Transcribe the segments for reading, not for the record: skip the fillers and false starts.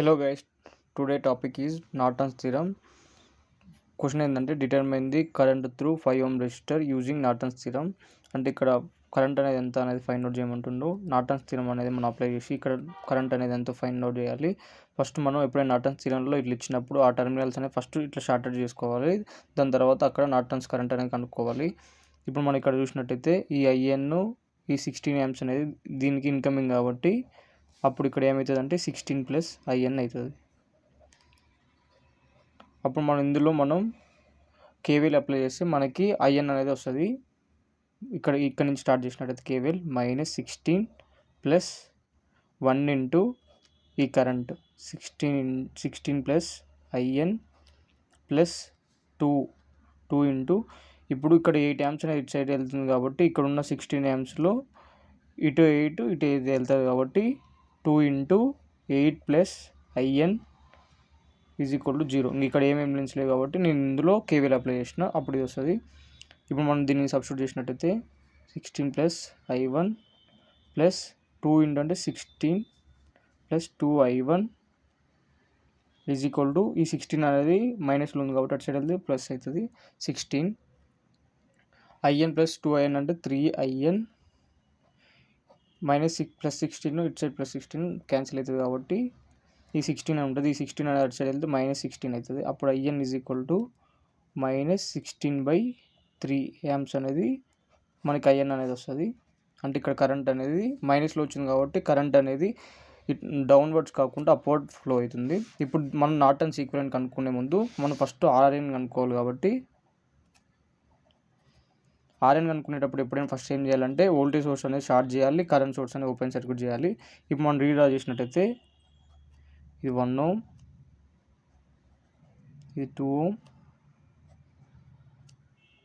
Hello guys, today topic is Norton's theorem. Question ఏంటంటే determine the current through 5 ohm resistor using Norton's theorem. అంటే ఇక్కడ current అనేది ఎంత అనేది ఫైండ్ అవుట్ చేయమంటుండో నార్టన్స్ థీరం అనేది మనం అప్లై చేసి ఇక్కడ కరెంట్ అనేది ఎంతో ఫైండ్ అవుట్ చేయాలి. ఫస్ట్ మనం ఎప్పుడైనా నార్టన్స్ థీరంలో ఇట్లా ఇచ్చినప్పుడు ఆ టర్మినల్స్ అనేది ఫస్ట్ ఇట్లా షార్టెడ్ చేసుకోవాలి. దాని తర్వాత అక్కడ నార్టన్స్ కరెంట్ అనేది కనుక్కోవాలి. ఇప్పుడు మనం ఇక్కడ చూసినట్టయితే ఈ ఐఎన్ ఈ 16 amps అనేది దీనికి ఇన్కమింగ్ కాబట్టి అప్పుడు ఇక్కడ ఏమవుతుంది అంటే 16 ప్లస్ ఐఎన్ అవుతుంది. అప్పుడు మనం ఇందులో కేవీఎల్ అప్లై చేస్తే మనకి ఐఎన్ అనేది వస్తుంది. ఇక్కడ నుంచి స్టార్ట్ చేసినట్టయితే కేవీఎల్ -16 ప్లస్ 1 ఇంటూ ఈ current 16 plus IN plus 2 into ఇప్పుడు ఇక్కడ 8 amps అనేది ఇటు సైడ్ వెళ్తుంది కాబట్టి ఇక్కడ ఉన్న 16 amps ఇటు 8 ఇటు 8 వెళ్తుంది కాబట్టి 2 into 8 plus IN is equal to 0. ఇక్కడ ఏమేమి లెన్స్ లేవు కాబట్టి నేను ఇందులో కేవీఎల్ అప్లై చేసిన అప్పుడు ఇది వస్తుంది. ఇప్పుడు మనం దీన్ని సబ్స్టిట్యూట్ చేసినట్టయితే 16 ప్లస్ I1 ప్లస్ 2 ఇంటూ అంటే 16 plus 2I1 is equal to ఈ 16 అనేది మైనస్లో ఉంది కాబట్టి అటు సైడ్ వెళ్తే ప్లస్ అవుతుంది 16 ఐఎన్ ప్లస్ 2IN అంటే 3IN -6 ప్లస్ 16 ఇటు సైడ్ ప్లస్ 16 క్యాన్సిల్ అవుతుంది కాబట్టి ఈ 16 అని ఉంటుంది. ఈ 16 అనేది అటు సైడ్ వెళ్తే -16 అవుతుంది. అప్పుడు IN is equal to -16/3 amps అనేది మనకి ఐఎన్ అనేది వస్తుంది. అంటే ఇక్కడ కరెంట్ అనేది మైనస్లో వచ్చింది కాబట్టి కరెంట్ అనేది డౌన్వర్డ్స్ కాకుండా అప్వర్డ్ ఫ్లో అవుతుంది. ఇప్పుడు మనం నార్టన్స్ ఈక్వివలెంట్ కనుక్కునే ముందు మనం ఫస్ట్ ఆర్ఎన్ కనుక్కోవాలి కాబట్టి ఆర్ఎన్ కనుక్కునేటప్పుడు ఎప్పుడైనా ఫస్ట్ ఏం చేయాలంటే వోల్టేజ్ సోర్స్ అనేది షార్ట్ చేయాలి, కరెంట్ సోర్స్ అనేది ఓపెన్ సర్క్యూట్ చేయాలి. ఇప్పుడు మనం రీడ్రా చేసినట్టయితే ఇది 1 ohm, ఇది 2 ohm.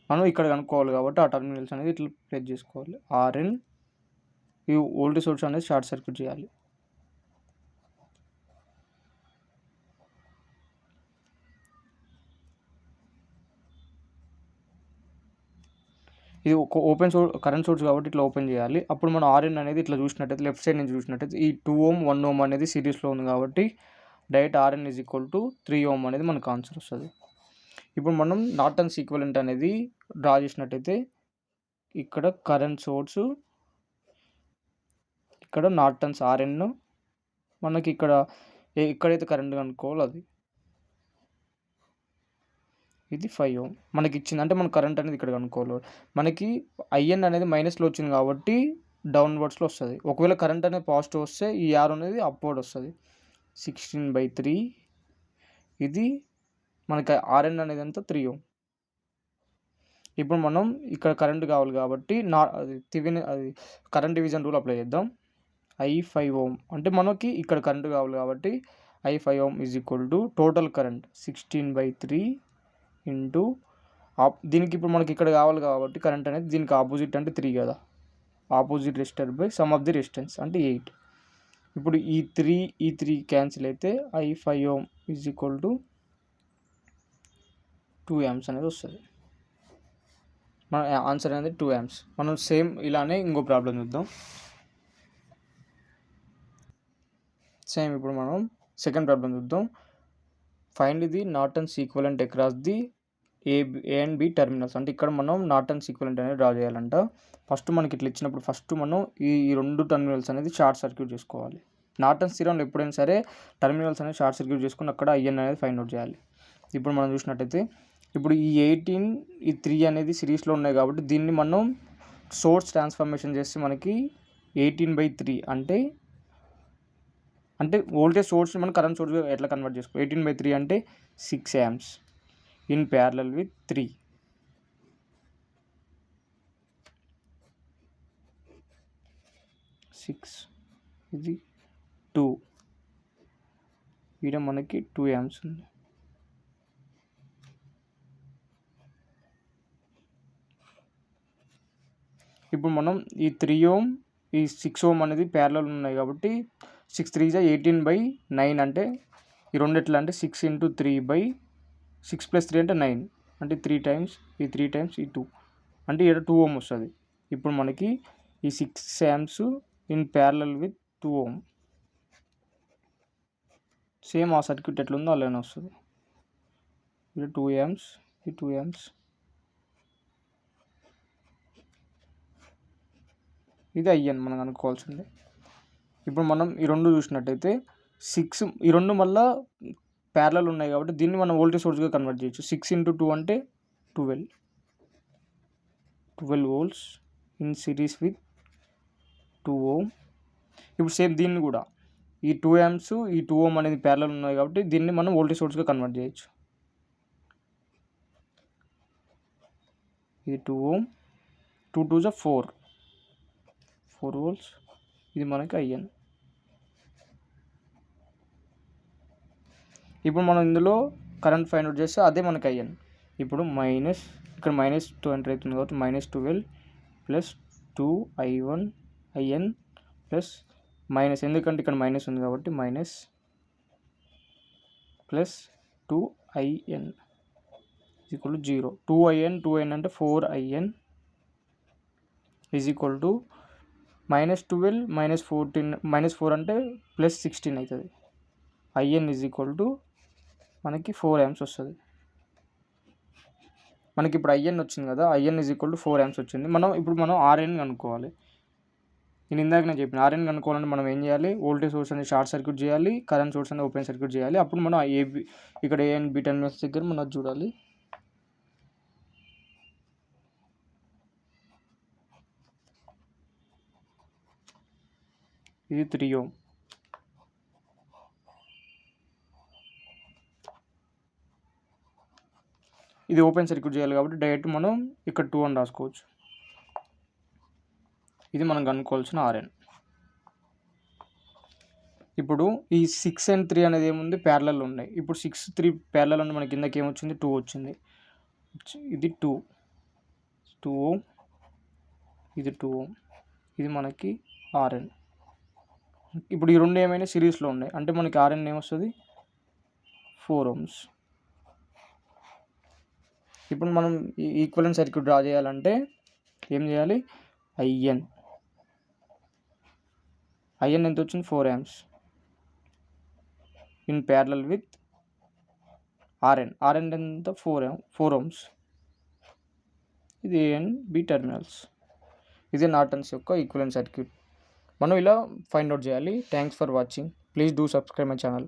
మనం ఇక్కడ కనుక్కోవాలి కాబట్టి ఆ టర్మినల్స్ అనేది ఇట్లా ప్లేస్ చేసుకోవాలి. ఆర్ఎన్ ఈ వోల్టేజ్ సోర్స్ అనేది షార్ట్ సర్క్యూట్ చేయాలి. ఇది ఒక ఓపెన్ సోర్స్ కరెంట్ సోర్స్ కాబట్టి ఇట్లా ఓపెన్ చేయాలి. అప్పుడు మనం ఆర్ఎన్ అనేది ఇట్లా చూసినట్టయితే లెఫ్ట్ సైడ్ నుంచి చూసినట్టయితే ఈ 2 ohm 1 ohm అనేది సిరీస్లో ఉంది కాబట్టి direct RN is equal to 3 ohm అనేది మనకు ఆన్సర్ వస్తుంది. ఇప్పుడు మనం నార్టన్స్ ఈక్వివలెంట్ అనేది డ్రా చేసినట్టయితే ఇక్కడ కరెంట్ సోర్సు, ఇక్కడ నార్టన్స్ ఆర్ఎన్, మనకి ఇక్కడ ఎక్కడైతే కరెంట్ కనుక్కోవాలో అది ఇది 5 ohm మనకి ఇచ్చింది. అంటే మన కరెంట్ అనేది ఇక్కడ కనుక్కోవాలి. మనకి ఐఎన్ అనేది మైనస్లో వచ్చింది కాబట్టి డౌన్వర్డ్స్లో వస్తుంది. ఒకవేళ కరెంట్ అనేది పాజిటివ్ వస్తే ఈ ఆర్ అనేది అప్వర్డ్ వస్తుంది. 16/3 ఇది మనకి ఆర్ఎన్ అనేది అంతా 3 ohm. ఇప్పుడు మనం ఇక్కడ కరెంట్ కావాలి కాబట్టి అది కరెంట్ డివిజన్ రూల్ అప్లై చేద్దాం. I5 ohm అంటే మనకి ఇక్కడ కరెంట్ కావాలి కాబట్టి I5 ohm is equal to total current 16/3 into దీనికి ఇప్పుడు మనకి ఇక్కడ కావాలి కాబట్టి కరెంట్ అనేది దీనికి ఆపోజిట్ అంటే 3 కదా, opposite resistor by some of the resistance అంటే 8. ఇప్పుడు ఈ 3 క్యాన్సిల్ అయితే I5 ohm is equal to 2 amps అనేది వస్తుంది. మన ఆన్సర్ అనేది 2 amps. మనం సేమ్ ఇలానే ఇంకో ప్రాబ్లం చూద్దాం. సేమ్ ఇప్పుడు మనం సెకండ్ ప్రాబ్లం చూద్దాం. Find the Norton's equivalent across the A and B terminals. అంటే ఇక్కడ మనం నార్టన్స్ ఈక్వివలెంట్ అనేది డ్రా చేయాలంట. ఫస్ట్ మనకి ఇట్లా ఇచ్చినప్పుడు ఫస్ట్ మనం ఈ 2 టర్మినల్స్ అనేది షార్ట్ సర్క్యూట్ చేసుకోవాలి. నార్టన్స్ థీరంలో ఎప్పుడైనా సరే టర్మినల్స్ అనేది షార్ట్ సర్క్యూట్ చేసుకుని అక్కడ ఐఎన్ అనేది ఫైండ్ అవుట్ చేయాలి. ఇప్పుడు మనం చూసినట్టయితే ఇప్పుడు ఈ 18 ఈ 3 అనేది సిరీస్లో ఉన్నాయి కాబట్టి దీన్ని మనం సోర్స్ ట్రాన్స్ఫర్మేషన్ చేస్తే మనకి 18/3 అంటే వోల్టేజ్ సోర్స్ మనం కరెంట్ సోర్స్ ఎట్లా కన్వర్ట్ చేసుకో 18/3 అంటే 6 amps ఇన్ ప్యారలల్ విత్ 3. ఇది 2 ఇక్కడ మనకి 2 amps ఉంది. ఇప్పుడు మనం ఈ 3 ohm ఈ 6 ohm అనేది ప్యారలల్ ఉన్నాయి కాబట్టి 6 3 18/9 అంటే ఈ రెండు ఎట్లా అంటే 6 × 3/6 + 3 అంటే 9 అంటే 3 times ఈ 3 times ఈ 2 అంటే ఇక్కడ 2 ohm వస్తుంది. ఇప్పుడు మనకి ఈ 6 amps in parallel with 2 ohm same ఆ సర్క్యూట్ ఎట్లుందో అలానే వస్తుంది. ఇది 2 amps, ఇది 2 amps, ఇది IN మనం అనుకోవాల్సింది. ఇప్పుడు మనం ఈ రెండు చూసినట్టయితే 6 ఈ రెండు మళ్ళీ ప్యారలల్ ఉన్నాయి కాబట్టి దీన్ని మనం వోల్టేజ్ సోర్స్గా కన్వర్ట్ చేయొచ్చు. 6 × 2 అంటే 12 volts in series with 2 ohm. ఇప్పుడు సేమ్ దీన్ని కూడా ఈ 2 amps ఈ 2 ohm అనేది ప్యారలల్ ఉన్నాయి కాబట్టి దీన్ని మనం వోల్టేజ్ సోర్స్గా కన్వర్ట్ చేయొచ్చు. ఇది 2 ohm, 2 2 is 4 volts, ఇది మనకి IN. ఇప్పుడు మనం ఇందులో కరెంట్ ఫైండ్ అవుట్ చేస్తే అదే మనకి IN. ఇప్పుడు మైనస్ ఇక్కడ -2 ఎంటర్ అవుతుంది కాబట్టి -12 plus 2I1 IN plus minus, ఎందుకంటే ఇక్కడ మైనస్ ఉంది కాబట్టి minus plus 2IN equal to 0. 2IN అంటే 4IN ఈజ్ ఈక్వల్ టు -12 -4 అంటే +16 అవుతుంది. IN ఈజ్ ఈక్వల్ టు మనకి 4 amps వస్తుంది. మనకి ఇప్పుడు IN వచ్చింది కదా, IN is equal to 4 amps వచ్చింది. ఇప్పుడు మనం RN కనుక్కోవాలి. నేను ఇందాక చెప్పిన RN కనుక్కోవాలంటే మనం ఏం చేయాలి, వోల్టేజ్ సోర్స్ అనేది షార్ట్ సర్క్యూట్ చేయాలి, కరెంట్ సోర్స్ అనేది ఓపెన్ సర్క్యూట్ చేయాలి. అప్పుడు మనం ఇక్కడ A అండ్ B టెర్మినల్స్ దగ్గర మనం అది చూడాలి. ఇది 3 ohm, ఇది ఓపెన్ సర్క్యూట్ చేయాలి కాబట్టి డైరెక్ట్ మనం ఇక్కడ 2 అని రాసుకోవచ్చు. ఇది మనం కనుక్కోవాల్సిన RN. ఇప్పుడు ఈ 6 and 3 అనేది ఏముంది, ప్యారలల్ ఉన్నాయి. ఇప్పుడు 6 3 ప్యారలల్ అంటే మనకి కిందకి ఏమొచ్చింది, 2 వచ్చింది. ఇది 2 ohm, ఇది 2 ohm, ఇది మనకి RN. ఇప్పుడు ఈ రెండు ఏమైనా సిరీస్లో ఉన్నాయి అంటే మనకి RN ఏమొస్తుంది, 4 ohms. ఇప్పుడు మనం ఈక్వలెంట్ సర్క్యూట్ డ్రా చేయాలంటే ఏం చేయాలి, IN ఎంత వచ్చింది, 4 amps in parallel with RN ఎంత 4 ohms. ఇది A and B టెర్మినల్స్. ఇది నార్టన్స్ యొక్క ఈక్వలెంట్ సర్క్యూట్. మనం ఇలా ఫైండ్ అవుట్ చేయాలి. Thanks for watching. Please do subscribe my channel.